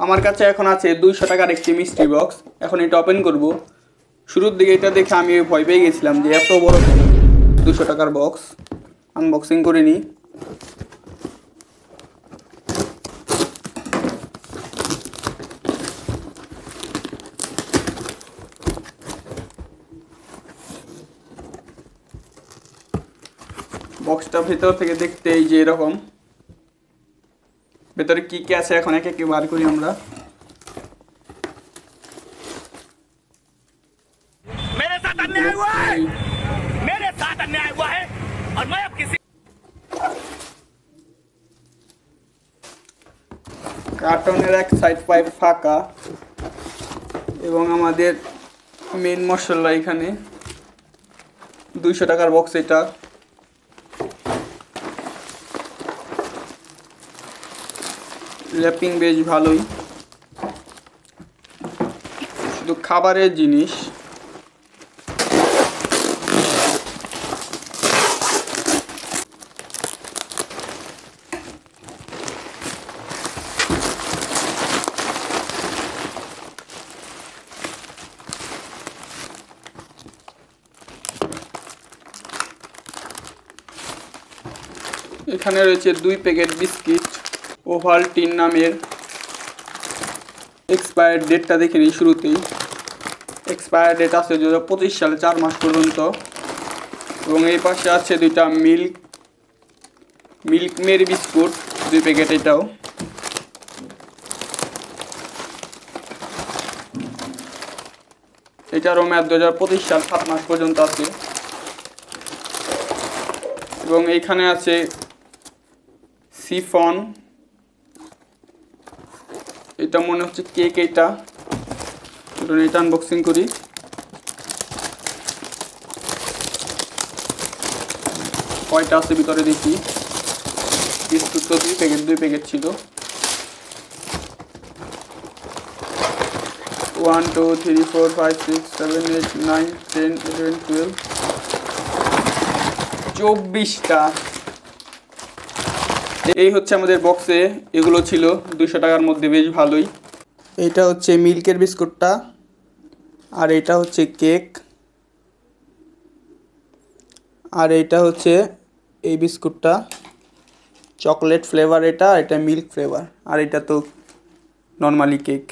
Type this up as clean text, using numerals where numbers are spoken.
আমার কাছে এখন আছে 200 টাকার একটি মিস্ট্রি বক্স। এখন এটা ওপেন করব। শুরুর দিকে এটা দেখে আমি ভয় পেয়ে গেছিলাম যে এত বড় 200 টাকার বক্স। আনবক্সিং করে নিই। বক্সটা ভেতর থেকে দেখতে এই যে এরকম। ভেতরে কি কি আছে এখন একে একে বার করি আমরা। কার্টনের এক সাইড পাইপ ফাঁকা এবং আমাদের মেন মশলা এখানে 200 টাকার বক্স। এটা র্যাপিং বেশ ভালোই, শুধু খাবারের জিনিস। এখানে রয়েছে 2 প্যাকেট বিস্কিট ওভালটিন নামের। এক্সপায়ার ডেটটা দেখে নিই শুরুতেই। এক্সপায়ার ডেট আছে 2025 সালে 4 মাস পর্যন্ত। এবং এই পাশে আছে 2টা মিল্ক মেরি বিস্কুট, 2 প্যাকেট। এটাও এটারও মেয়াদ 2025 সাল 7 মাস পর্যন্ত আছে। এবং এইখানে আছে সিফন, এটা মনে হচ্ছে কেক। এটা আনবক্সিং করি। কয়টা আছে ভিতরে দেখি। বিস্কুট তো 2 প্যাকেট ছিল। 1 2 3 4 5 6 7 8 9 10 11 12 24টা। এই হচ্ছে আমাদের বক্সে এগুলো ছিল 200 টাকার মধ্যে, বেশ ভালোই। এইটা হচ্ছে মিল্কের বিস্কুটটা, আর এটা হচ্ছে কেক, আর এইটা হচ্ছে এই বিস্কুটটা চকলেট ফ্লেভার। এটা মিল্ক ফ্লেভার, আর এটা তো নর্মালি কেক।